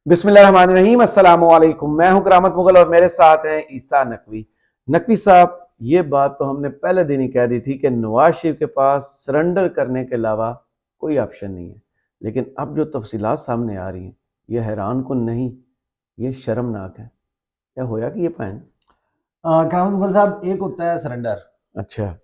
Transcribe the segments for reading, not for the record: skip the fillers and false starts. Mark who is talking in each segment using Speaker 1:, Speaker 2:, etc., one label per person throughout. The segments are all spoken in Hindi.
Speaker 1: बिस्मिल्लाहिर्रहमानिर्रहीम, अस्सलाम वालेकुम। मैं हूं करामत मुगल और मेरे साथ हैं ईसा नकवी। नकवी साहब, ये बात तो हमने पहले दिन ही कह दी थी कि नवाज शरीफ के पास सरेंडर करने के अलावा कोई ऑप्शन नहीं है, लेकिन अब जो तफसीलात सामने आ रही हैं ये हैरान कुन नहीं, ये शर्मनाक है। क्या होया कि ये पैन।
Speaker 2: करामत मुगल साहब, एक होता है सरेंडर।
Speaker 1: अच्छा।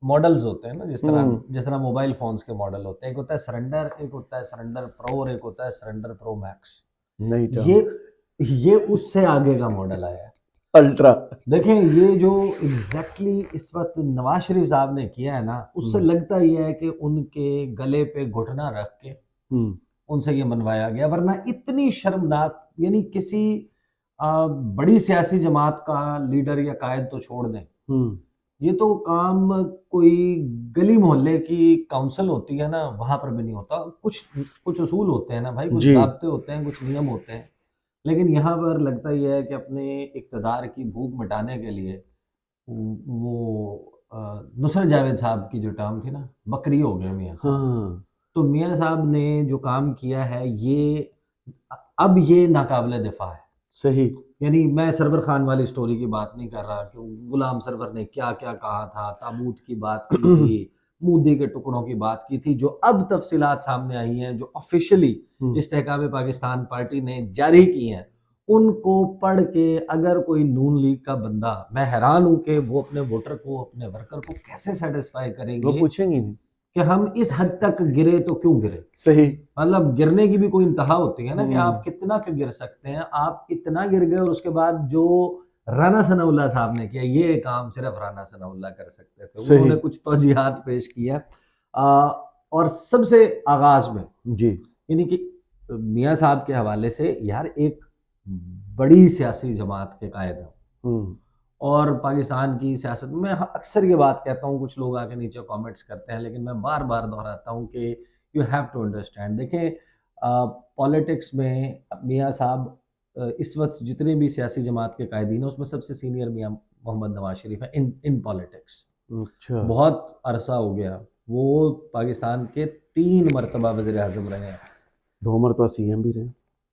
Speaker 2: मॉडल्स होते हैं ना, जिस तरह
Speaker 1: हम्म।
Speaker 2: जिस तरह मोबाइल फोन्स के मॉडल होते हैं। एक होता है सरेंडर, एक होता है सरेंडर प्रो और एक होता है सरेंडर प्रो मैक्स।
Speaker 1: नहीं
Speaker 2: ये
Speaker 1: टर्म।
Speaker 2: ये उससे आगे का मॉडल आया है।
Speaker 1: अल्ट्रा।
Speaker 2: देखें, ये जो एग्जैक्टली इस वक्त नवाज शरीफ साहब ने किया है ना, उससे
Speaker 1: हम्म।
Speaker 2: लगता ही है कि उनके गले पे घुटना रख के
Speaker 1: हम्म।
Speaker 2: उनसे ये मनवाया गया। वरना इतनी शर्मनाक, यानी किसी बड़ी सियासी जमात का लीडर या कायद तो छोड़ दें,
Speaker 1: हम्म।
Speaker 2: ये तो काम कोई गली मोहल्ले की काउंसिल होती है ना, वहां पर भी नहीं होता। कुछ कुछ उसूल होते हैं ना भाई, कुछ
Speaker 1: जी।
Speaker 2: ज़ाब्ते होते हैं, कुछ नियम होते हैं। लेकिन यहाँ पर लगता ही है कि अपने इक़्तिदार की भूख मिटाने के लिए वो नुसरत जावेद साहब की जो टर्म थी ना, बकरी हो गए मियाँ साहब।
Speaker 1: हाँ।
Speaker 2: तो मियाँ साहब ने जो काम किया है, ये अब ये नाकाबिले दिफा है।
Speaker 1: सही।
Speaker 2: यानी मैं सरवर खान वाली स्टोरी की बात नहीं कर रहा कि गुलाम सरवर ने क्या क्या कहा था, ताबूत की बात की थी, मूदी के टुकड़ों की बात की थी। जो अब तफसीलात सामने आई हैं, जो ऑफिशियली
Speaker 1: हम्म।
Speaker 2: इस्तेहकाम पाकिस्तान पार्टी ने जारी की हैं, उनको पढ़ के अगर कोई नून लीग का बंदा, मैं हैरान हूं कि वो अपने वोटर को, अपने वर्कर को कैसे सेटिस्फाई
Speaker 1: वो
Speaker 2: करेंगे
Speaker 1: पूछेंगी नहीं।
Speaker 2: कि हम इस हद तक गिरे तो क्यों गिरे।
Speaker 1: सही।
Speaker 2: मतलब गिरने की भी कोई इंतहा होती है ना, कि
Speaker 1: हम्म।
Speaker 2: आप कितना का गिर सकते हैं। आप इतना गिर गए और उसके बाद जो राना सनाउल्लाह साहब ने किया, ये काम सिर्फ राना सनाउल्लाह कर सकते थे।
Speaker 1: सही।
Speaker 2: उन्होंने कुछ तौजीहात पेश किया। और सबसे आगाज में,
Speaker 1: जी।
Speaker 2: यानी कि मियाँ साहब के हवाले से, यार एक बड़ी सियासी जमात के कायद हैं
Speaker 1: हम्म।
Speaker 2: और पाकिस्तान की सियासत में, मैं अक्सर ये बात कहता हूँ, कुछ लोग आके नीचे कमेंट्स करते हैं, लेकिन मैं बार बार दोहराता हूँ कि यू हैव टू अंडरस्टैंड। देखें, पॉलिटिक्स में मियाँ साहब, इस वक्त जितने भी सियासी जमात के कायदीन हैं, उसमें सबसे सीनियर मियाँ मोहम्मद नवाज शरीफ है इन इन पॉलिटिक्स।
Speaker 1: अच्छा।
Speaker 2: बहुत अरसा हो गया। वो पाकिस्तान के 3 मरतबा वज़ीर आज़म रहे हैं,
Speaker 1: 2 मरतबा सीएम भी रहे।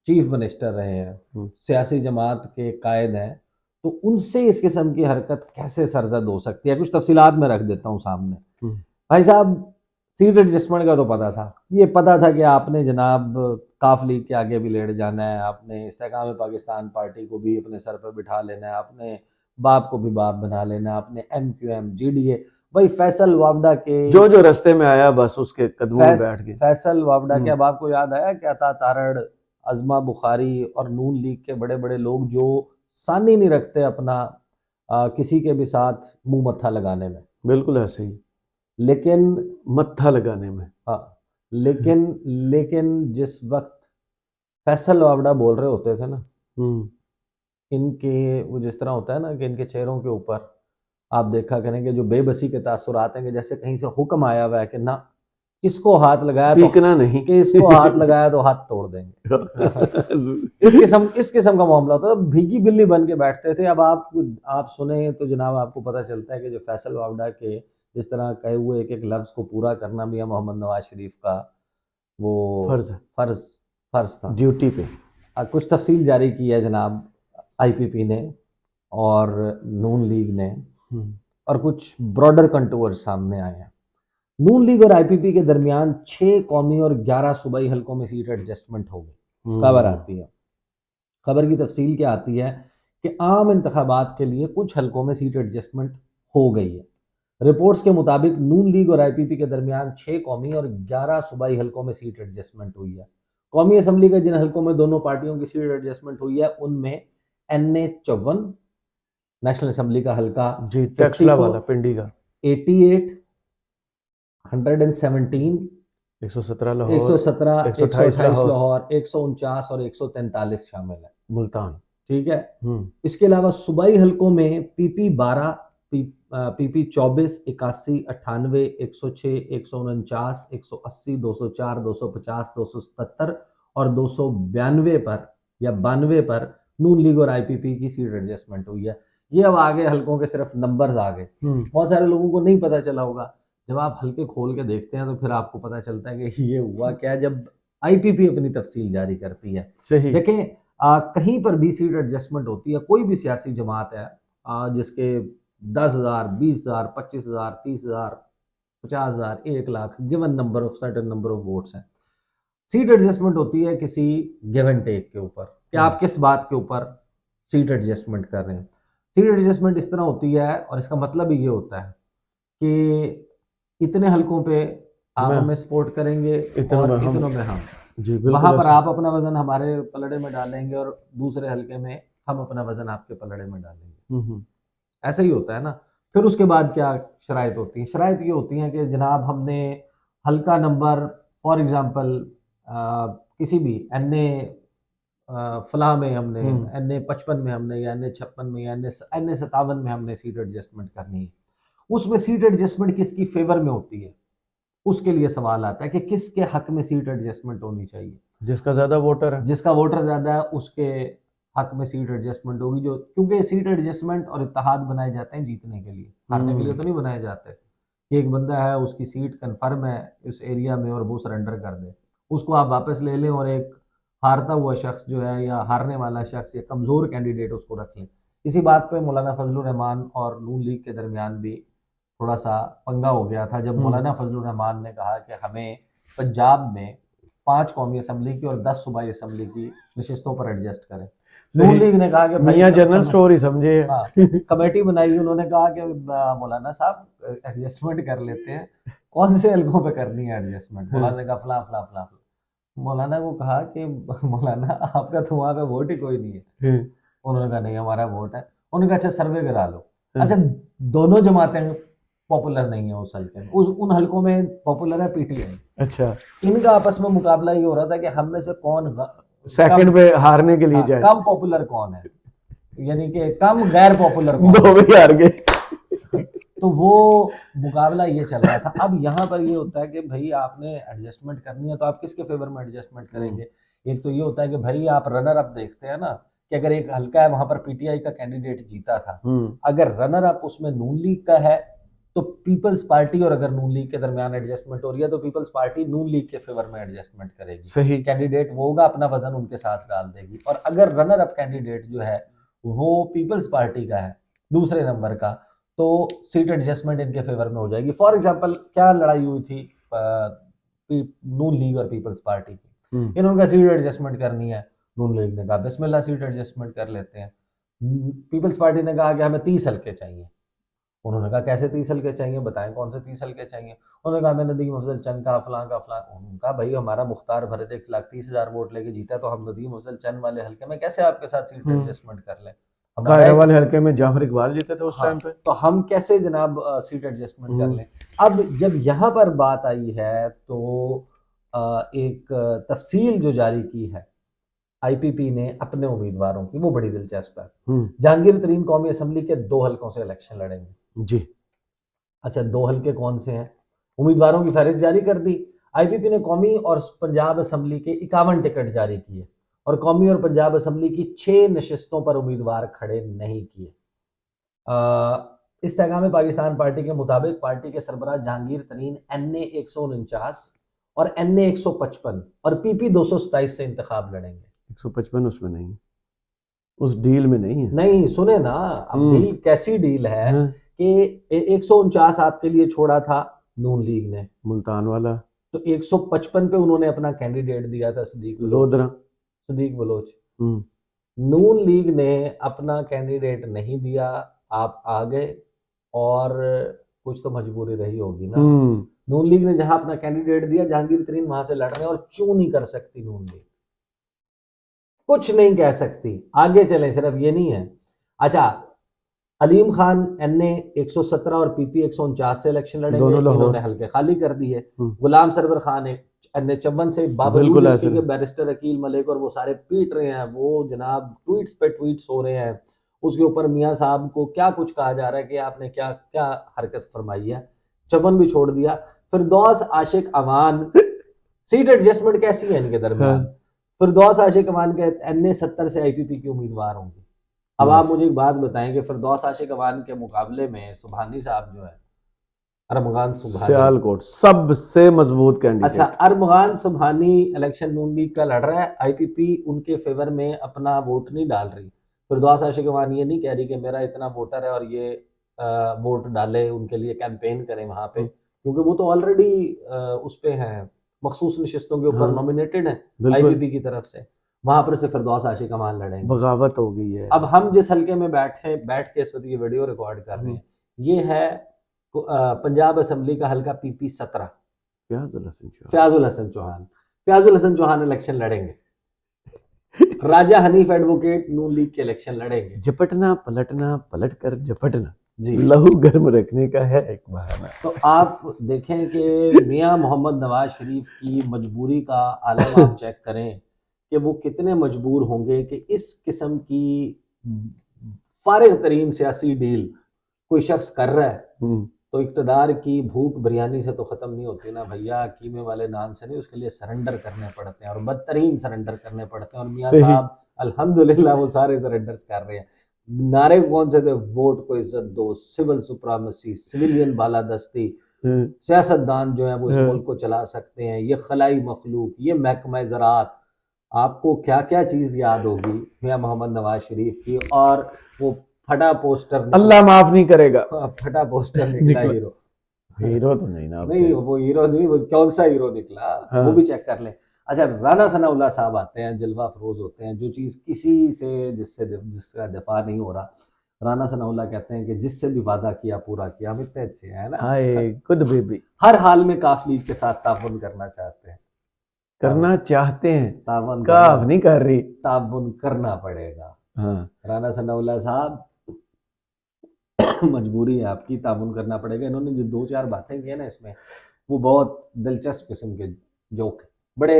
Speaker 2: चीफ मिनिस्टर रहे हैं,
Speaker 1: हम्म।
Speaker 2: सियासी जमात के कायद हैं। तो उनसे इस किस्म की हरकत कैसे सरजद हो सकती है? कुछ तफसीलात में रख देता हूँ सामने।
Speaker 1: हम्म।
Speaker 2: भाई साहब, सीट एडजस्टमेंट का तो पता था। ये पता था कि आपने जनाब काफ लीग के आगे भी लेट जाना है, आपने इस्तेकाम पाकिस्तान पार्टी को भी अपने सर पर बिठा लेना है, आपने बाप को भी बाप बना लेना है, आपने MQM GDA, भाई फैसल वावडा के,
Speaker 1: जो जो रास्ते में आया बस उसके कदमों में बैठ गए।
Speaker 2: फैसल वावडा के,
Speaker 1: हम्म।
Speaker 2: अब आपको याद आया क्या था? तारड़, अजमा बुखारी और नून लीग के बड़े बड़े लोग जो सानी नहीं रखते अपना किसी के भी साथ मुंह मत्था लगाने में।
Speaker 1: बिल्कुल ऐसे ही।
Speaker 2: लेकिन
Speaker 1: मत्था लगाने में।
Speaker 2: हाँ, लेकिन लेकिन जिस वक्त फैसल वावडा बोल रहे होते थे ना,
Speaker 1: हम्म।
Speaker 2: इनके वो जिस तरह होता है ना कि इनके चेहरों के ऊपर आप देखा करेंगे जो बेबसी के तासुरात हैं, कि जैसे कहीं से हुक्म आया हुआ है कि ना, इसको हाथ लगाया तो,
Speaker 1: स्पीकना नहीं।
Speaker 2: कि इसको हाथ लगाया तो हाथ तोड़ देंगे। इस किस्म का मामला होता है। भीगी बिल्ली बन के बैठते थे। अब आप सुने तो जनाब आपको पता चलता है कि जो फैसल वावडा के जिस तरह कहे हुए एक एक लफ्ज को पूरा करना मियां मोहम्मद नवाज शरीफ का वो
Speaker 1: फर्ज है।
Speaker 2: फर्ज फर्ज था।
Speaker 1: ड्यूटी पे।
Speaker 2: कुछ तफसील जारी की है जनाब IPP ने और नून लीग ने,
Speaker 1: हम्म।
Speaker 2: और कुछ ब्रॉडर कंटूर सामने आए हैं। नून लीग और IPP के दरमियान 6 कौमी और 11 सूबाई हलकों में सीट एडजस्टमेंट हो गई। खबर
Speaker 1: हम्म।
Speaker 2: आती है, खबर की तफसील क्या आती है कि आम इंतखाबात के लिए कुछ हलकों में सीट एडजस्टमेंट हो गई है। रिपोर्ट्स के मुताबिक नून लीग और IPP के दरमियान 6 कौमी और 11 सूबाई हलकों में सीट एडजस्टमेंट हुई है। कौमी असम्बली के जिन हलकों में दोनों पार्टियों की सीट एडजस्टमेंट हुई है, उनमें NA 54 नेशनल असम्बली का हल्का,
Speaker 1: जी, टैक्सला
Speaker 2: 54,
Speaker 1: वाला पिंडी का।
Speaker 2: 88, 117,
Speaker 1: 117 लाहौर।
Speaker 2: 117,
Speaker 1: 128
Speaker 2: 128
Speaker 1: लाहौर।
Speaker 2: लाहौर, 149 और 143 शामिल है।
Speaker 1: मुल्तान।
Speaker 2: ठीक है।
Speaker 1: हम्म।
Speaker 2: इसके अलावा सूबाई हलकों में PP 12, PP 24, 81, 98, 106, 149, 180, 204, 250, 277 और 292 पर या 92 पर नून लीग और IPP की सीट एडजस्टमेंट हुई है। ये अब आगे हलकों के सिर्फ नंबर्स आ गए। बहुत सारे लोगों को नहीं पता चला होगा। जब आप हल्के खोल के देखते हैं तो फिर आपको पता चलता है कि ये हुआ क्या। जब आईपीपी अपनी तफसील जारी करती है।
Speaker 1: सही।
Speaker 2: देखें, कहीं पर भी सीट एडजस्टमेंट होती है, कोई भी सियासी जमात है जिसके 10,000, 20,000, 25,000, 30,000, 50,000, 1 lakh given number of certain number of votes हैं, सीट एडजस्टमेंट होती है किसी गिव एंड टेक के ऊपर कि आप किस बात के ऊपर सीट एडजस्टमेंट कर रहे हैं। सीट एडजस्टमेंट इस तरह होती है और इसका मतलब ये होता है कि इतने हलकों पे आप
Speaker 1: मैं
Speaker 2: हमें सपोर्ट करेंगे
Speaker 1: इतनों
Speaker 2: और
Speaker 1: में हम,
Speaker 2: इतनों में हम,
Speaker 1: जी
Speaker 2: वहां
Speaker 1: बिल्कुल
Speaker 2: पर
Speaker 1: ऐसा।
Speaker 2: आप अपना वजन हमारे पलड़े में डालेंगे और दूसरे हलके में हम अपना वजन आपके पलड़े में डालेंगे।
Speaker 1: हम्म।
Speaker 2: ऐसा ही होता है ना। फिर उसके बाद क्या शराइत होती है? शराइत ये होती हैं कि जनाब हमने हल्का नंबर, फॉर एग्जांपल किसी भी एन ए फलाह में हमने, एन ए 55 में हमने, या एन ए 56 में, या एन ए 57 में हमने सीट एडजस्टमेंट करनी है। उसमें सीट एडजस्टमेंट किसकी फेवर में होती है, उसके लिए सवाल आता है कि किसके हक में सीट एडजस्टमेंट होनी चाहिए।
Speaker 1: जिसका ज्यादा वोटर है।
Speaker 2: जिसका वोटर ज्यादा है उसके हक में सीट एडजस्टमेंट होगी, जो क्योंकि सीट एडजस्टमेंट और इत्तेहाद बनाए जाते हैं जीतने के लिए, हारने के लिए तो नहीं बनाए जाते। कि एक बंदा है, उसकी सीट कंफर्म है इस एरिया में और वो सरेंडर कर दे, उसको आप वापस ले लें और एक हारता हुआ शख्स जो है या हारने वाला शख्स या कमजोर कैंडिडेट उसको रख लें। इसी बात पे मौलाना फजलुर रहमान और नून लीग के दरमियान भी थोड़ा सा पंगा हो गया था, जब मौलाना फजलुर रहमान ने कहा कि हमें पंजाब में 5 कौमी असम्बली की और 10 सूबाई असम्बली की नशिस्तों पर एडजस्ट करें। नून लीग ने कहा कि
Speaker 1: मियाँ जनरल स्टोर ही समझे।
Speaker 2: हाँ, कमेटी बनाई, उन्होंने कहा कि मौलाना साहब एडजस्टमेंट कर लेते हैं, कौन से हलकों पे करनी है एडजस्टमेंट? मौलाना ने कहा फला फला फला। मौलाना को कहा कि मौलाना आपका तो वहां पे वोट ही कोई नहीं है। उन्होंने कहा नहीं हमारा वोट है। उन्होंने कहा अच्छा सर्वे करा लो। अच्छा, दोनों जमातें पॉपुलर नहीं है उस हल्के में, उन हलकों में पॉपुलर है पीटीआई।
Speaker 1: अच्छा,
Speaker 2: इनका आपस में मुकाबला ये हो रहा था कि हम में से कौन
Speaker 1: सेकंड पे हारने के लिए जाए।
Speaker 2: कम पॉपुलर कौन है, यानी कि कम गैर पॉपुलर कौन
Speaker 1: दो भी हार गए।
Speaker 2: तो वो मुकाबला ये चल रहा था। अब यहाँ पर ये होता है कि भाई आपने एडजस्टमेंट करनी है तो आप किसके फेवर में एडजस्टमेंट करेंगे? एक तो ये होता है कि भाई आप रनर अप देखते हैं ना, कि अगर एक हल्का है वहां पर पीटीआई का कैंडिडेट जीता था, अगर रनर अप उसमें नून लीग का है तो पीपल्स पार्टी, और अगर नून लीग के दरमियान एडजस्टमेंट हो रही है तो पीपल्स पार्टी नून लीग के फेवर में एडजस्टमेंट करेगी।
Speaker 1: सही।
Speaker 2: कैंडिडेट वो होगा, अपना वजन उनके साथ डाल देगी। और अगर रनर अप कैंडिडेट जो है वो पीपल्स पार्टी का है, दूसरे नंबर का, तो सीट एडजस्टमेंट इनके फेवर में हो जाएगी। फॉर एग्जांपल क्या लड़ाई हुई थी नून लीग और पीपल्स पार्टी की, इन्होंने कहा सीट एडजस्टमेंट करनी है, नून लीग ने कहा बिस्मिल्लाह सीट एडजस्टमेंट कर लेते हैं। पीपल्स पार्टी ने कहा कि हमें 30 हल्के चाहिए। उन्होंने कहा कैसे 30 हल्के चाहिए, बताएं कौन से 30 हल्के चाहिए। उन्होंने कहा मैंने नदीम अफजल चंद का फलां का फलां। उन्होंने कहा भाई हमारा मुख्तार भरत 1,30,000 वोट लेके जीता, तो हम नदीम अफजल चंद वाले हल्के में कैसे आपके साथ सीट एडजस्टमेंट कर लें?
Speaker 1: कायरा वाले हल्के में जाफर इकबाल जीते थे उस टाइम पे,
Speaker 2: तो हम कैसे जनाब सीट एडजस्टमेंट कर लें? अब जब यहाँ पर बात आई है तो एक तफसील जो जारी की है आईपीपी ने अपने उम्मीदवारों की, वो बड़ी दिलचस्प है। जहांगीर तरीन कौमी असम्बली के 2 हलकों से इलेक्शन लड़ेंगे जी। अच्छा, 2 हलके कौन से हैं? उम्मीदवारों की फहरिस्त जारी कर दी। आईपीपी ने कौमी और पंजाब असम्बली के 51 टिकट जारी किए और कौमी और पंजाब असम्बली की 6 नशिस्तों पर उम्मीदवार खड़े नहीं किए। इस्तेकाम पाकिस्तान पार्टी के मुताबिक पार्टी के सरबराह जहांगीर तरीन NA 149 और NA 155 और PP 227 से इंतखाब लड़ेंगे।
Speaker 1: 155 उसमें नहीं, उस डील में नहीं है।
Speaker 2: नहीं, सुने ना, अब डील कैसी डील है कि 149 आपके लिए छोड़ा था नून लीग ने,
Speaker 1: मुल्तान वाला,
Speaker 2: तो 155 पे उन्होंने अपना कैंडिडेट दिया था सदीक बलोच। नून लीग ने अपना कैंडिडेट नहीं दिया, आप आ गए, और कुछ तो मजबूरी रही होगी ना। नून लीग ने जहां अपना कैंडिडेट दिया, जहांगीर तरीन वहां से लड़ रहे हैं, और क्यों नहीं कर सकती नून लीग? कुछ नहीं कह सकती, आगे चले, सिर्फ ये नहीं है। अच्छा, अलीम खान NA 117 और PP 149 से इलेक्शन लड़ेंगे, इन्होंने हल्के खाली कर दिए। गुलाम सरवर खान NA 54 से, बावजूद इसके के बैरिस्टर अकील मलिक और वो सारे पीट रहे हैं, वो जनाब ट्वीट्स पे ट्वीट्स हो रहे हैं, उसके ऊपर मियाँ साहब को क्या कुछ कहा जा रहा है कि आपने क्या क्या हरकत फरमाई है। 54 भी छोड़ दिया। फिरदौस आशिक अवान, सीट एडजस्टमेंट कैसी है इनके दरमियान? फिरदौस आशिक अवान के NA 70 से IPP के उम्मीदवार होंगे। अब आप मुझे एक बात बताएं कि फिरदौस आशिक अवान के मुकाबले में सुबहानी साहब जो है अरमगान सुबहानी।
Speaker 1: सियालकोट सबसे मजबूत कैंडिडेट।
Speaker 2: अच्छा, अरमगान सुबहानी इलेक्शन नून लीग का लड़ रहा है, आईपीपी उनके फेवर में अपना वोट नहीं डाल रही। फिरदौस आशिक अमान ये नहीं कह रही कि मेरा इतना वोटर है और ये वोट डाले, उनके लिए कैंपेन करें वहां पे, क्योंकि वो तो ऑलरेडी उस पे हैं, मखसूस नशिस्तों के ऊपर
Speaker 1: हाँ,
Speaker 2: नॉमिनेटेड है
Speaker 1: बिल्कुल
Speaker 2: आईपीपी की तरफ से। वहां पर से फिरदौस आशिक अमान लड़ेंगे।
Speaker 1: बगावत हो गई है।
Speaker 2: अब हम जिस हल्के में बैठ के इस वक्त ये वीडियो रिकॉर्ड कर रहे हैं, ये है पंजाब असेंबली का हल्का पीपी 17,
Speaker 1: फ्याजुल हसन चौहान।
Speaker 2: फ्याजुल हसन चौहान। फ्याजुल हसन चौहान इलेक्शन लड़ेंगे। राजा हनीफ एडवोकेट नून लीग के इलेक्शन लड़ेंगे।
Speaker 1: झपटना पलटना पलट कर झपटना
Speaker 2: जी,
Speaker 1: लहू गर्म रखने का है एक बहाना।
Speaker 2: तो आप देखें कि मियां मोहम्मद नवाज शरीफ की मजबूरी का आलम आप चेक करें कि वो कितने मजबूर होंगे कि इस किस्म की फारिग तरीन सियासी डील कोई शख्स कर रहा है, तो इक़्तिदार की भूख बिरयानी से तो ख़त्म नहीं होती ना भैया, कीमे वाले नान से नहीं, उसके लिए सरेंडर करने पड़ते हैं और बदतरीन सरेंडर करने पड़ते हैं। और मियाँ साहब अल्हम्दुलिल्लाह वो सारे सरेंडर्स कर रहे हैं। नारे कौन से थे? वोट को इज्जत दो, सिविल सुप्रामेसी, सिविलियन बालादस्ती, सियासतदान जो है वो इस मुल्क को चला सकते हैं, ये खलाई मखलूक, ये महकमा ज़राअत। आपको क्या क्या चीज़ याद होगी मियाँ मोहम्मद नवाज शरीफ की, और वो फटा पोस्टर,
Speaker 1: अल्लाह माफ नहीं करेगा,
Speaker 2: फटा पोस्टर निकला हीरो।
Speaker 1: हीरो तो नहीं ना,
Speaker 2: नहीं वो हीरो नहीं, वो कौन सा हीरो निकला,
Speaker 1: हाँ।
Speaker 2: वो भी चेक कर लें। अच्छा, राना सनाउल्लाह साहब आते हैं, जलवा फरोज होते हैं, जो चीज़ किसी से जिसका दफा नहीं हो रहा, राना सनाउल्लाह कहते हैं कि जिससे भी वादा किया पूरा किया। हम इतने अच्छे हैं ना,
Speaker 1: हाय गुड बेबी।
Speaker 2: हर हाल में काफ लीग के साथ ताउन करना चाहते हैं,
Speaker 1: करना चाहते हैं,
Speaker 2: ताउन
Speaker 1: काफ नहीं कर रही,
Speaker 2: ताउन करना पड़ेगा।
Speaker 1: हाँ।
Speaker 2: राना सनाउल्लाह साहब मजबूरी है आपकी, ताउन करना पड़ेगा। इन्होंने जो 2-4 बातें की है ना इसमें, वो बहुत दिलचस्प किस्म के जोक है, बड़े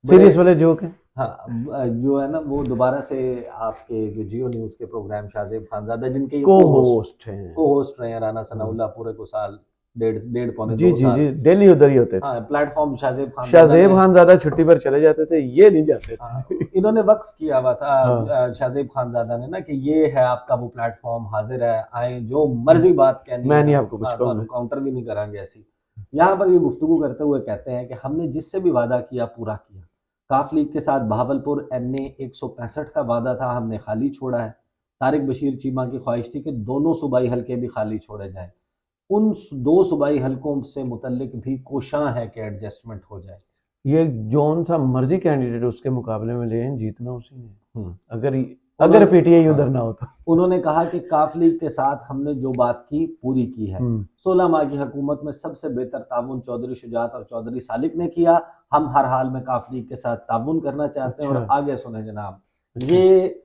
Speaker 1: सीरियस वाले जोक है।
Speaker 2: हाँ, जो है ना वो दोबारा से आपके जो जियो न्यूज के प्रोग्राम शाहजेब खानजादा, जिनके
Speaker 1: को होस्ट
Speaker 2: रहे हैं राना सनाउल्लाह पूरे को साल, डेढ़ पौने
Speaker 1: जी
Speaker 2: 2
Speaker 1: जी
Speaker 2: साल,
Speaker 1: जी, डेली उधर ही होते थे।
Speaker 2: हाँ, प्लेटफॉर्म शाहजेब
Speaker 1: खानजादा छुट्टी पर चले जाते थे, ये नहीं जाते थे।
Speaker 2: इन्होंने वक्फ किया हुआ था
Speaker 1: हाँ।
Speaker 2: शाहजेब खानजादा ने ना, कि ये है आपका वो प्लेटफॉर्म, हाजिर है, आए जो मर्जी बात कहनी,
Speaker 1: मैं नहीं आपको कुछ कहूंगा,
Speaker 2: काउंटर भी नहीं करांगे ऐसी। यहाँ पर ये गुफ्तगू करते हुए कहते हैं कि हमने जिससे भी वादा किया पूरा किया। काफ लीग के साथ बहावलपुर एनए 165 का वादा था, हमने खाली छोड़ा है। तारिक बशीर चीमा की ख्वाहिश थी कि दोनों सूबाई हल्के भी खाली छोड़े जाएं। उन 2 सूबाई हल्कों से मुतल्लिक भी कोशां है कि एडजस्टमेंट हो जाए।
Speaker 1: ये जौन सा मर्जी कैंडिडेट उसके मुकाबले में ले, जीतना उसी ने, अगर पीटीआई उधर ना हो तो।
Speaker 2: उन्होंने कहा कि काफ लीग के साथ हमने जो बात की पूरी की है। 16 माह की हुकूमत में सबसे बेहतर ताउन चौधरी शुजात और चौधरी सालिक ने किया। हम हर हाल में काफ लीग के साथ ताउन करना चाहते हैं। और आगे सुने जनाब, ये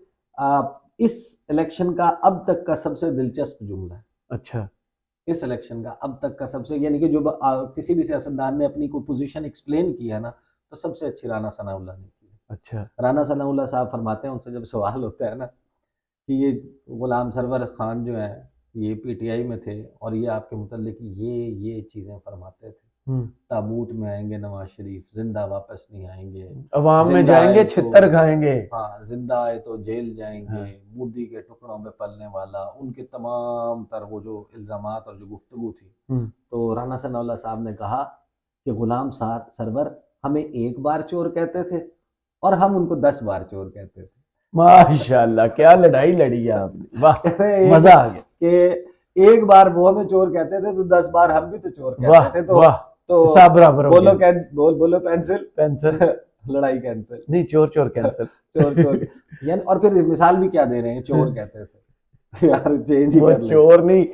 Speaker 2: इस इलेक्शन का अब तक का सबसे दिलचस्प जुमला है।
Speaker 1: अच्छा,
Speaker 2: इस इलेक्शन का अब तक का सबसे, यानी कि जो किसी भी सियासतदान ने अपनी कोई पोजीशन एक्सप्लेन की है ना, तो सबसे अच्छी राना सनाउल्लाह ने की है।
Speaker 1: अच्छा,
Speaker 2: राना सनाउल्लाह साहब फरमाते हैं, उनसे जब सवाल होता है ना कि ये गुलाम सरवर खान जो है ये पीटीआई में थे और ये आपके मुतल्लिक ये चीज़ें फरमाते थे, ताबूत में आएंगे नवाज शरीफ, जिंदा वापस नहीं आएंगे,
Speaker 1: अवाम में जाएंगे छितर खाएंगे,
Speaker 2: हाँ, जिंदा आए तो जेल जाएंगे, मोदी के टुकड़ों में पलने वाला, उनके तमाम तर वो जो इल्जामात और जो गुफ्तगू थी। तो राना सनाउल्लाह साहब ने कहा कि गुलाम सरवर हमें एक बार चोर कहते थे और हम उनको 10 बार चोर कहते थे।
Speaker 1: माशाल्लाह, क्या लड़ाई लड़ी है आपने, वाह मजा आ गया।
Speaker 2: कि एक बार वो हमें चोर कहते थे तो 10 बार हम भी तो चोर कहते थे, तो
Speaker 1: सब बराबर हो
Speaker 2: बोलो
Speaker 1: गया।
Speaker 2: बोलो पेंसिल लड़ाई कैंसिल
Speaker 1: नहीं, चोर कैंसिल।
Speaker 2: चोर यानी, और फिर मिसाल भी क्या दे रहे हैं, चोर कहते थे यार, चेंज ही कर ले।
Speaker 1: चोर नहीं,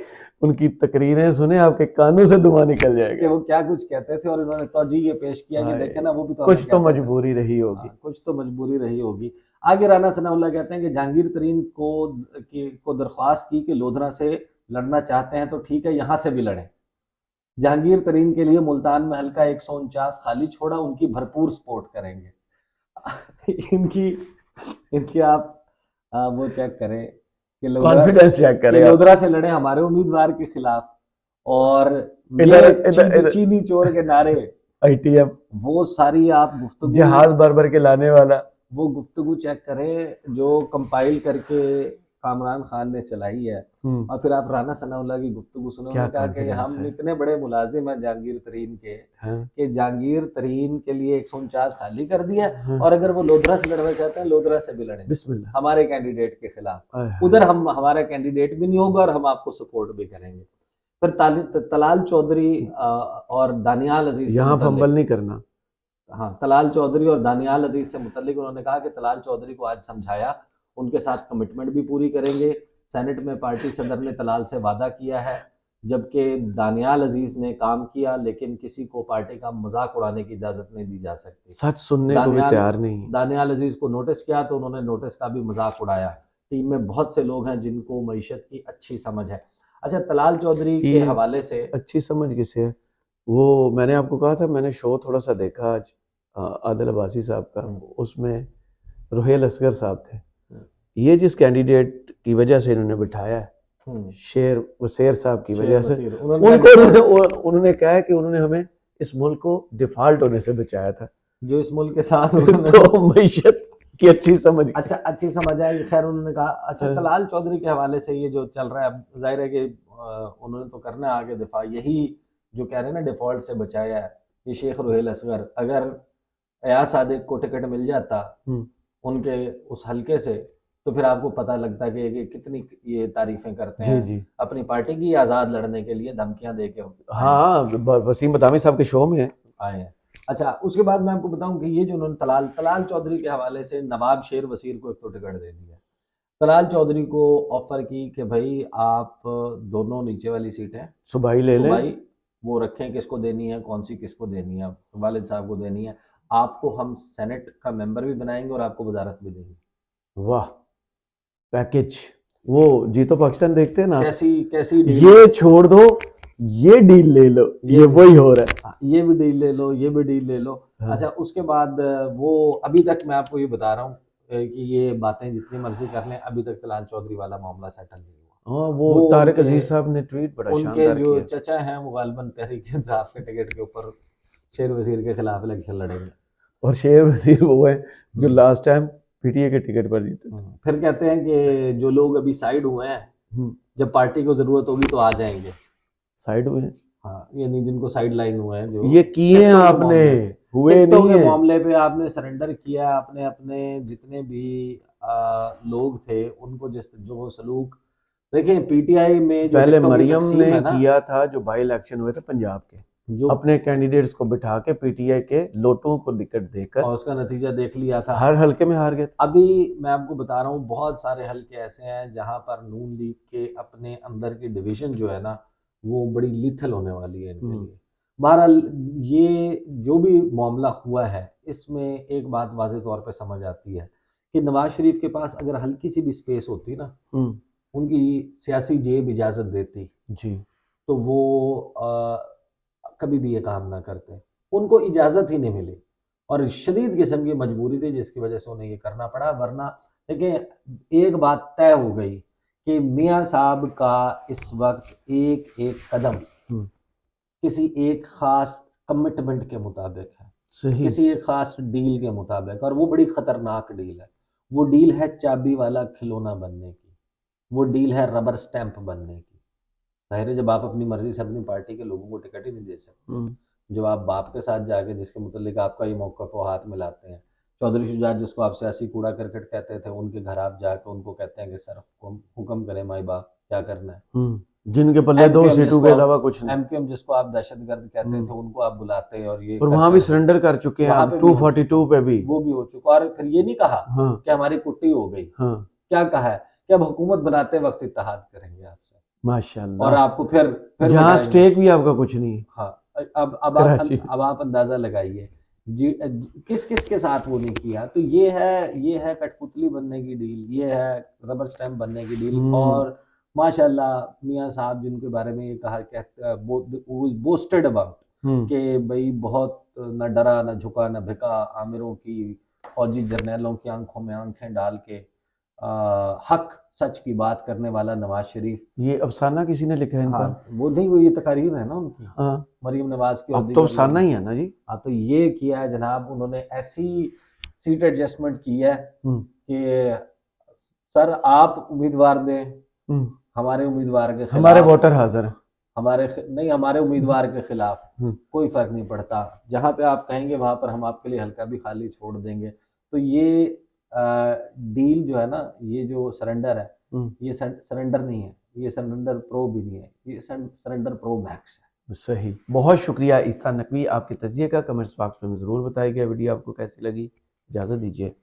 Speaker 1: उनकी तकरीरें सुने आपके कानों से धुआं निकल जाएगा
Speaker 2: कि वो क्या कुछ कहते थे और उन्होंने तौजी ये पेश किया कि देखे ना, वो भी तो
Speaker 1: कुछ तो मजबूरी रही होगी,
Speaker 2: कुछ तो मजबूरी रही होगी। आगे राना सनाउल्लाह कहते हैं कि जहांगीर तरीन को दरख्वास्त की कि लोधरा से लड़ना चाहते हैं तो ठीक है, यहाँ से भी लड़ें। जहांगीर तरीन के लिए मुल्तान में हल्का 149 खाली छोड़ा, उनकी भरपूर सपोर्ट करेंगे। इनकी आप वो चेक करें कि
Speaker 1: कॉन्फिडेंस चेक करें,
Speaker 2: लोधरा से लड़े हमारे उम्मीदवार के खिलाफ, और चीनी चोर के नारे,
Speaker 1: आईटीएम,
Speaker 2: वो सारी आप गुफ्तगू,
Speaker 1: जहाज भर भर के लाने वाला,
Speaker 2: वो गुफ्तगू चेक करें जो कंपाइल करके कामरान खान ने चलाई है,
Speaker 1: हम्म,
Speaker 2: और फिर आप राना सनाउल्लाह की गुफ्तगू सुनो,
Speaker 1: क्या
Speaker 2: उन्होंने कहा कि
Speaker 1: कॉन्फिडेंस
Speaker 2: हम
Speaker 1: है।
Speaker 2: इतने बड़े मुलाजिम हैं जहांगीर तरीन के
Speaker 1: हाँ,
Speaker 2: कि जहांगीर तरीन के लिए 149 खाली कर दिया,
Speaker 1: हाँ,
Speaker 2: और अगर वो लोधरा से लड़ना चाहते हैं लोधरा से भी लड़ेंगे
Speaker 1: बिस्मिल्लाह।
Speaker 2: हमारे कैंडिडेट के खिलाफ।
Speaker 1: आय हाय।
Speaker 2: उधर हम हमारा कैंडिडेट भी नहीं होगा और हम आपको सपोर्ट भी करेंगे। फिर तलाल चौधरी और दानियाल अजीज से
Speaker 1: यहाँ फंबल
Speaker 2: मुतल्लिक,
Speaker 1: नहीं करना।
Speaker 2: हाँ, तलाल चौधरी और दानियाल अजीज से मुतल्लिक उन्होंने कहा कि तलाल चौधरी को आज समझाया, उनके साथ कमिटमेंट भी पूरी करेंगे। सेनेट में पार्टी सदर ने तलाल से वादा किया है, जबकि दानियाल अजीज ने काम किया, लेकिन किसी को पार्टी का मजाक उड़ाने की इजाजत नहीं दी जा सकती।
Speaker 1: सच सुनने को भी
Speaker 2: दानियाल
Speaker 1: तैयार नहीं है।
Speaker 2: दानियाल अजीज को नोटिस किया तो उन्होंने नोटिस का भी मजाक उड़ाया। टीम में बहुत से लोग हैं जिनको मईशत की अच्छी समझ है। अच्छा, तलाल चौधरी के
Speaker 1: ये
Speaker 2: हवाले से
Speaker 1: अच्छी समझ किसे है? वो मैंने आपको कहा था, मैंने शो थोड़ा सा देखा आज आदिल अब्बासी साहब का, उसमें रुहेल असगर साहब थे। ये जिस कैंडिडेट की वजह से इन्होंने बिठाया है, शेर वसेर साहब की
Speaker 2: शेर
Speaker 1: वजह से,
Speaker 2: वसीर,
Speaker 1: उन्होंने कहा है कि उन्होंने हमें इस मुल्क को डिफॉल्ट होने से बचाया था।
Speaker 2: जो इस मुल्क के साथ
Speaker 1: तो मईशत की अच्छी समझ।
Speaker 2: अच्छा, अच्छी समझ आई, खैर उन्होंने कहा। अच्छा,
Speaker 1: हाँ।
Speaker 2: तलाल चौधरी के हवाले से ये जो चल रहा है, अब जाहिर है कि उन्होंने तो करना है आगे दिफा, यही जो कह रहे हैं ना डिफॉल्ट से बचाया है ये शेख रुहेल असगर। अगर एयाज सादिक को टिकट मिल जाता उनके उस हलके से, तो फिर आपको पता लगता कि ये कितनी ये तारीफें करते
Speaker 1: जी
Speaker 2: हैं
Speaker 1: जी।
Speaker 2: अपनी पार्टी की आज़ाद लड़ने के लिए धमकियां दे के
Speaker 1: हाँ, वसीम बदामी साहब के शो में है।
Speaker 2: आए हैं। अच्छा, उसके बाद मैं आपको बताऊं कि ये जो उन्होंने तलाल चौधरी के हवाले से नवाब शेर वसीर को एक तो टिकट दे दिया, तलाल चौधरी को ऑफर की कि भाई आप दोनों नीचे वाली सीटें
Speaker 1: सुबाई ले लें।
Speaker 2: सूबाई वो रखें, किसको देनी है, कौन सी किसको देनी है, वालिद साहब को देनी है, आपको हम सेनेट का मेंबर भी बनाएंगे और आपको वजारत भी देंगे।
Speaker 1: वाह, पैकेज। वो जीतो पाकिस्तान देखते हैं ना,
Speaker 2: कैसी कैसी डील,
Speaker 1: ये छोड़ दो, ये डील ले लो, ये वही हो रहा है।
Speaker 2: ये भी डील ले लो, ये भी डील ले लो।
Speaker 1: हाँ।
Speaker 2: अच्छा, उसके बाद वो अभी तक मैं आपको ये बता रहा हूँ कि ये बातें जितनी मर्जी कर लें, अभी तक तलाल चौधरी वाला मामला सेटल नहीं हुआ।
Speaker 1: हाँ, वो तारिक
Speaker 2: उनके
Speaker 1: अजीज साहब ने ट्वीट बड़ा
Speaker 2: उनके
Speaker 1: शानदार
Speaker 2: जो
Speaker 1: किया।
Speaker 2: चचा हैं वो गालिबन तहरीक इंसाफ के टिकट के ऊपर शेर वजीर के खिलाफ इलेक्शन लड़ेंगे,
Speaker 1: और शेर वसीर वो है जो लास्ट टाइम पीटीए के टिकट पर जीते थे।
Speaker 2: फिर कहते हैं कि जो लोग अभी साइड हुए हैं जब पार्टी को जरूरत होगी तो आ जाएंगे।
Speaker 1: साइड हुए,
Speaker 2: हाँ, यानी जिनको साइड लाइन हुए हैं, जो
Speaker 1: ये किए हैं आपने, हुए
Speaker 2: टिकटों
Speaker 1: नहीं
Speaker 2: के
Speaker 1: है।
Speaker 2: मामले पे आपने सरेंडर किया, आपने अपने जितने भी लोग थे उनको जो सलूक, देखिए पीटीआई में जो
Speaker 1: पहले
Speaker 2: टिकटों की
Speaker 1: मरियम
Speaker 2: तकसीम
Speaker 1: ने
Speaker 2: है ना,
Speaker 1: किया था, जो बाई इलेक्शन हुए थे पंजाब के,
Speaker 2: जो
Speaker 1: अपने कैंडिडेट्स को बिठा के पीटीआई के लोटों को टिकट देकर,
Speaker 2: और उसका नतीजा देख लिया था,
Speaker 1: हर हल्के में हार गए थे।
Speaker 2: अभी मैं आपको बता रहा हूँ बहुत सारे हल्के ऐसे हैं जहां पर नून लीग के अपने अंदर की डिवीजन जो है ना वो बड़ी लीथल होने वाली है इनके लिए। बहरहाल ये जो भी मामला हुआ है, इसमें एक बात वाज़ेह तौर पे समझ आती है कि नवाज शरीफ के पास अगर हल्की सी भी स्पेस होती ना, उनकी सियासी जेब इजाज़त देती
Speaker 1: जी,
Speaker 2: तो वो कभी भी ये काम ना करते। उनको इजाज़त ही नहीं मिली और शदीद किस्म की मजबूरी थी जिसकी वजह से उन्हें ये करना पड़ा। वरना देखिए, एक बात तय हो गई कि मियाँ साहब का इस वक्त एक एक कदम किसी एक खास कमिटमेंट के मुताबिक है,
Speaker 1: सही।
Speaker 2: किसी एक खास डील के मुताबिक, और वो बड़ी खतरनाक डील है। वो डील है चाबी वाला खिलौना बनने की, वो डील है रबर स्टैंप बनने की। जाहिर है, जब आप अपनी मर्जी से अपनी पार्टी के लोगों को टिकट ही नहीं दे सकते, जब आप बाप के साथ जाके जिसके मुतालिक आपका ये मौक़िफ़ वो हाथ मिलाते हैं, चौधरी शुजात जिसको आप सियासी कूड़ा करकट कहते थे, उनके घर आप जाके उनको कहते हैं कि सर हुक्म करें माई बाप क्या करना है,
Speaker 1: जिनके पल्ले 2 सीटों के अलावा कुछ नहीं,
Speaker 2: एमक्यूएम जिसको आप दहशतगर्द कहते थे उनको आप बुलाते हैं, और ये
Speaker 1: और वहां भी सरेंडर कर चुके हैं, 242 पे भी
Speaker 2: वो भी हो चुका। और फिर ये नहीं कहा कि हमारी कुट्टी हो गई, क्या कहा है कि अब हुकूमत बनाते वक्त इत्तेहाद करेंगे आपसे,
Speaker 1: माशाल्लाह,
Speaker 2: और आपको फिर
Speaker 1: जहां स्टेक भी आपका कुछ नहीं है।
Speaker 2: हाँ, अब आप अंदाजा लगाइए जी, किस किस के साथ वो नहीं किया। तो ये है कठपुतली बनने की डील, ये है रबर स्टैम्प बनने की डील। और माशाल्लाह मियाँ साहब जिनके बारे में ये कहा कहते बोस्टेड अबाउट कि भाई बहुत न डरा न झुका न भिका, आमिरों की फौजी जर्नैलों की आंखों में आंखें डाल के हक सच की बात करने वाला नवाज शरीफ।
Speaker 1: ये अफसाना किसी ने लिखा है इनका?
Speaker 2: हाँ, वो नहीं, वो ये तकारीर है ना उनकी,
Speaker 1: हाँ,
Speaker 2: मरीम नवाज की।
Speaker 1: अब तो अफसाना ही है ना जी।
Speaker 2: हाँ, तो ये किया है जनाब, उन्होंने ऐसी सीट एडजस्टमेंट की है कि सर आप उम्मीदवार दें,
Speaker 1: हम्म,
Speaker 2: हमारे उम्मीदवार के
Speaker 1: हमारे
Speaker 2: खिलाफ,
Speaker 1: वोटर हाजिर हैं।
Speaker 2: हमारे उम्मीदवार के खिलाफ
Speaker 1: हम्म,
Speaker 2: कोई फर्क नहीं पड़ता, जहां पे आप कहेंगे वहां पर हम आपके लिए हल्का भी खाली छोड़ देंगे। तो ये डील जो है ना, ये जो सरेंडर है, ये सरेंडर नहीं है, ये सरेंडर प्रो भी नहीं है, ये सरेंडर प्रो मैक्स है।
Speaker 1: सही। बहुत शुक्रिया ईसा नकवी, आपके तजिए का कमेंट्स बॉक्स में ज़रूर बताइएगा। वीडियो आपको कैसी लगी, इजाज़त दीजिए।